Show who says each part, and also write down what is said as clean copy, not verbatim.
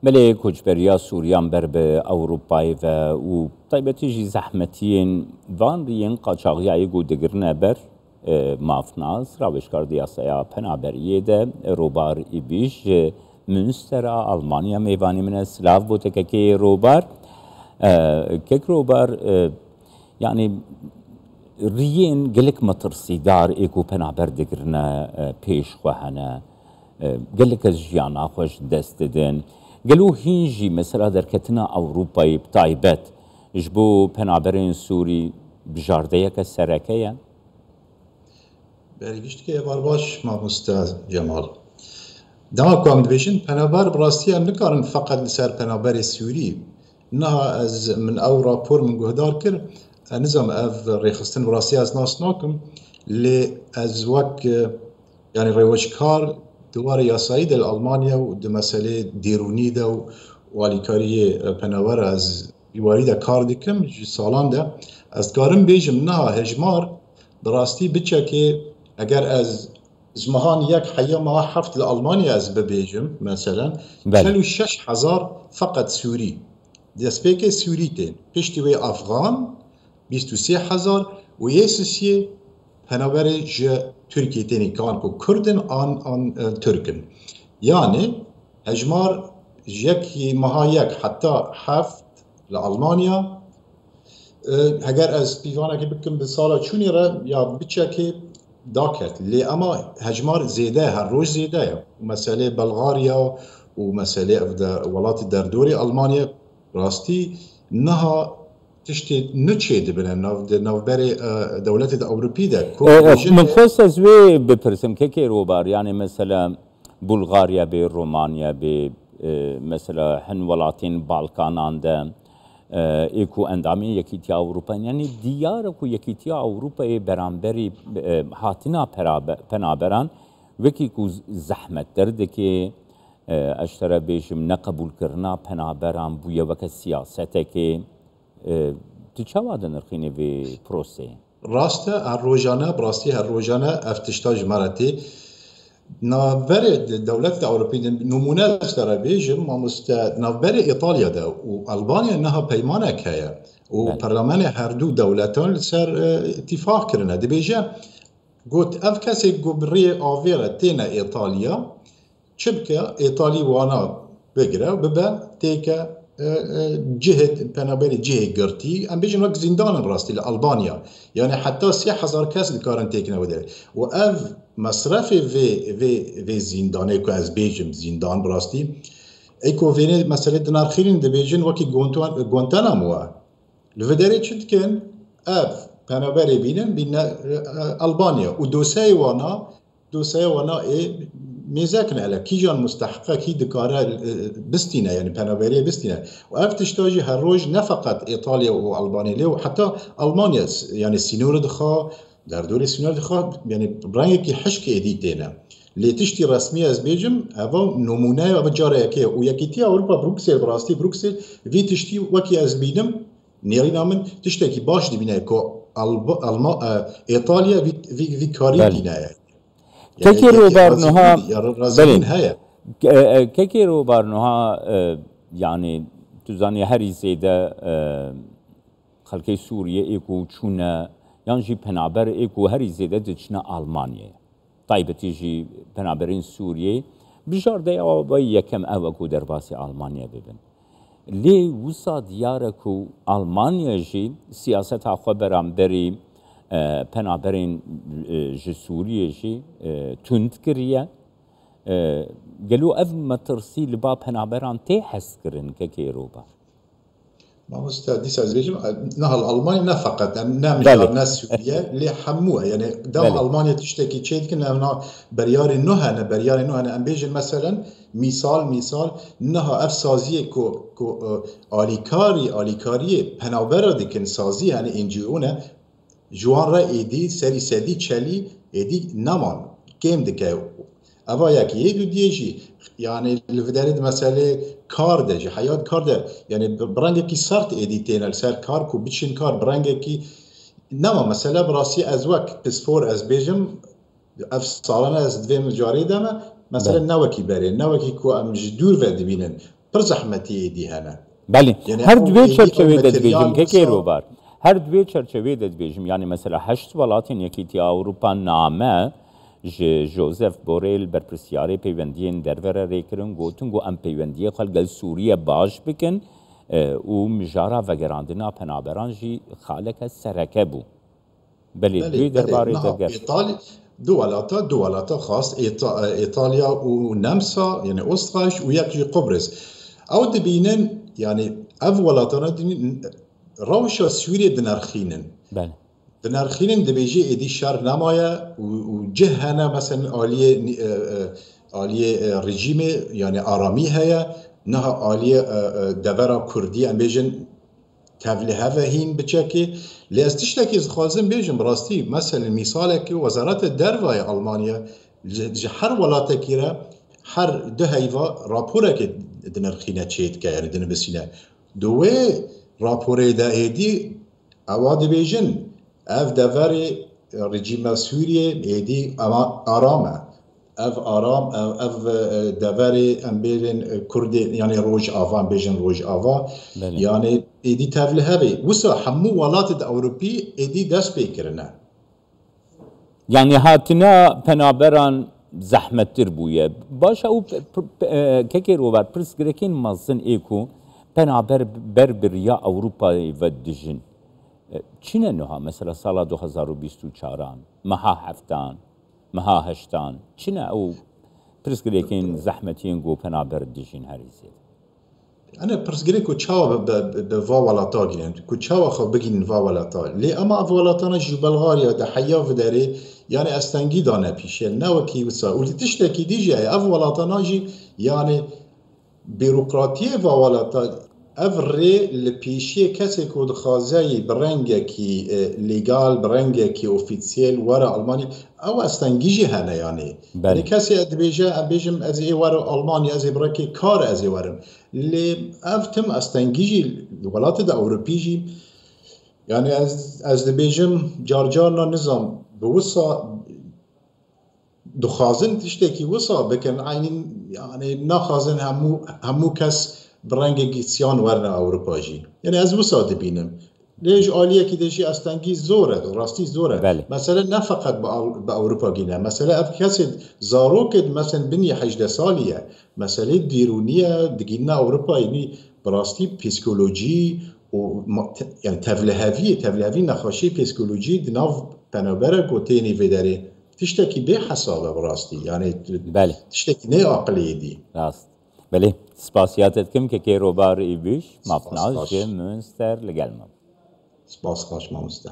Speaker 1: بله کوچبریا سوریان بر به اروپای و طیبتی جی زحمتین وان رین قاچاقی ای گودگرنه بر مافناز راوشکار دیاسایا پنابریه ده روبار ایبیش منستر آلمانیا میوانی من سلاف بوده که روبار که روبار یعنی رین گلک مترسیدار ایکو پنابر دگرنه پیش خوهنه گلک از جیانا خوش دست دن گلو هینجی مثلا در کتنا اوروپایی بطایبت جبو پنابرین سوری بجارده که سرکه
Speaker 2: برگشت که بار باش ما مستاذ جمال دما کوام دبیشن پنابر براستی هم نکارن فقط لسر پنابر سوری نه از من او راپور من گهدار کر نظام اف ریخستن براستی از ناس ناکم لی از وک يعني روشكار دوار ياسایی دل آلمانیا و ده مسئله دیرونی ده و والیکاری پناور از ایواری ده کار دکم سالان ده از کارم بیجم نه هجمار دراستی بچه که اگر از جمهان یک حیا ما حفت لآلمانیا از ببیجم مثلا 46,000 فقط سوری دست پیک سوری تین پشتی وی افغان 23,000 و یسیسی پنابر جه ترکیه تینی کان کو کردن آن ترکن یعنی هجمار یکی مها یک حتی هفت لآلمانیا اگر از پیوانه که بکن به سالا چونی را یا بچه که داکت لی اما هجمار زیده هر روز زیده مسئله بلغاریا و مسئله ولات در دوری آلمانیا راستی نها تشتي نتشيد بنا نوبر دولات أوروبية ده
Speaker 1: من خصوص زوي بپرسم که روبار يعني مثلا بلغاريا به رومانيا به مثلا هن ولاتين بالكانان ده ايكو اندامي يكيتيا أوروبا يعني دياركو يكيتيا أوروبا برانبري هاتنا پنابران وكيكو زحمت درد که اشترا بيشم نقبول کرنا پنابران بويا وك سياسته که تو چه واده نرخینه به پروسه؟
Speaker 2: راسته هر روزانه براستی هر روزانه افتشتاج مرتی نوبر دولت اروپایی نمونه است را بیجم ما مست نوبر ایتالیا ده و آلبانیا نه پیمانه که و پارلمان هر دو دولتان سر اتفاق کردند دی بیجه گفت اف کسی گبری آویره تین ایتالیا چبکه ایتالی وانا بگیره و ببه تیکه جهة بنابري جهة قرتي ام بيجن وقت زندان براستی لألبانيا يعني حتى 3,000 كاس الكارن تيكنا وداري واف مصرفي في زندانه كو از بيجم زندان براستی ايكو فيني مسألة دنار خيرين دي بيجن وكي غوانتانامو لفداري چند كن اف بنابري بين ألبانيا ودوساي وانا اي میزکن علی کی جان مستحقه کی دکاره بستینه یعنی پنابری بستینه و افتشتاجی هر روز نه فقط ایتالیا و آلبانیا و حتی آلمانیا یعنی سینور دخوا در دور سینور دخوا یعنی برای کی حشک ادیتینه لیتشتی رسمی از بیجم اوا نمونه و جاره که و یکیتی اروپا بروکسل براستی بروکسل وی تشتی وکی از بیدم نیری نامن تشتی کی باش دی بینه کو ایتالیا وی کاری دینه
Speaker 1: كيكي روبارنوها كيكي روبارنوها يعني تزاني هري زيدا خلقي سوريا ايكو چونا يعني جي پنابر ايكو هري زيدا دچنا ألمانيا طيب تيجي پنابرين سوريا بجار دي او يكم اوكو درباسي ألمانيا ببن لي وصا دياركو ألمانيا جي سياست اخوة برانبري پنابرین جسوریه جی تند کریه گلو اف مترسی لبا پنابران تی حس کرن که روبا
Speaker 2: ما مستعديس از بيجم نه الألماني نه فقط نه مجال نه سوريا اللي حموها يعني دام ألمانيا تشتكي شيء كنا هنا بريار النهى أنا بيجن مثلا مثال نها اف سازی کو آلیکاری پنابرا دکن سازی يعني انجیونه جوان را ایدی سری سدی چلی ایدی نمان کم دکه اوا یکی یه دو دیجی یعنی لفدارد مسئله کار ده جی حیات کار ده یعنی برنگه کی سرت ایدی تینل سر کار کو بچین کار برنگه کی نما مسئله براسی از وقت پسفور از بیجم اف سالانه از دویم جاری دمه مثلا نوکی بره نوکی کو ام جدور ود بینن پر زحمتی دی هنه
Speaker 1: بله
Speaker 2: یعنی
Speaker 1: هر
Speaker 2: او
Speaker 1: دوی
Speaker 2: ایدی
Speaker 1: چرچوه
Speaker 2: او متریال
Speaker 1: دەستبێژم کە
Speaker 2: وسا
Speaker 1: کێرۆبار هەر دوێ چەرچەوێ دەستبێژم یعنی مەسەلا 8 وڵاتین یەکێتی ئەوروپا نامە ژۆزەف بۆرێل بەرپرسیارەی پەیوەندیên دەرڤەرە رێکردن گوتن گو ئەم پەیوەندیە خەڵگەل سووریە باش بکن و مژارا vەگەڕاندنا پەنابەران jî خالەکە سەرەکە بوو بەلێ دوێ دەربارەی دەرگەر
Speaker 2: دو ولاتا خاص ايطاليا ونمسا يعني اوسترايش وياكي قبرص او دبينن يعني اف ولاتنا روشا سوريا دنرخينن
Speaker 1: بله
Speaker 2: دنرخينن دبيجي ايدي شر نمايا وجهنا مثلا آلية رجيمي يعني آرامي هيا نها آلية دورا كردي ام بيجن تفلیه هین بچکی لیستشتکی خوازم بیشم راستی مثلا مثاله که وزارت دروای آلمانیا هر ولاته کیره هر ده هیوا راپوره که دنرخینه چید که یعنی دن بسینه دوی راپوره ده ایدی اواد بیشن اف دوری رژیم سوریه ایدی آرامه اف آرام اف دوری امبیرن کردی یعنی روج آوا بیشن روج آوا یعنی ایدی تفلیه بی وسا همو ولات اوروپی ایدی دست بیکرنه
Speaker 1: یعنی هاتنا پنابران زحمتتر بویه باشه او که روبر پرس گرکین مازن ایکو پنابر بریا اوروپا و دجن چینه نها مثلا سال 2024 مها هفتان مها هشتان چینه او پرس گرکین زحمتین گو پنابر دجن هریزه
Speaker 2: أنا برسجلي كوتشاوا بفاولاتا جين كوتشاوا خو بجين فاولاتا لي أما فاولاتنا جو بلغاريا ده حياة فداري يعني أستنجي دانا بيشل نوكي وسا واللي تشتكي ديجي أفولاتنا جي يعني بيروقراطية فاولاتا أفري البيشي كسي كود خازي برنجة كي ليغال برنجة كي أوفيتسيل ورا ألمانيا أو أستنجي هنا يعني يعني كسي أدبيجا أبيجم أزي ورا ألمانيا أزي بركي كار أزي ورم اللي أفتم أستنجي الولايات الأوروبية يعني از دبيجم جارجارنا نظام بوصا دخازن تشتكي وصا بكن عينين يعني ناخازن همو كس برنگ گیسیان ورنه اروپاجی یعنی از وسا دبینم لیج آلیه که دشی استنگی زوره راستی زوره
Speaker 1: بله.
Speaker 2: مثلا نه فقط با اروپا گینه مثلا اف کسی زارو کد مثلا بنی 18 سالیه مثلا دیرونیه دگینه اروپا یعنی براستی پسیکولوژی و یعنی تفلیهوی نخاشی پسیکولوژی دناو پنابره گوتینی وداره تشتکی به حسابه براستی یعنی
Speaker 1: بله.
Speaker 2: تشتکی نه عقلی دی
Speaker 1: راست بله سپاسیاتت کم که روبار ایبیش مافناز جه منستر لگلمم
Speaker 2: سپاس خوش مامسته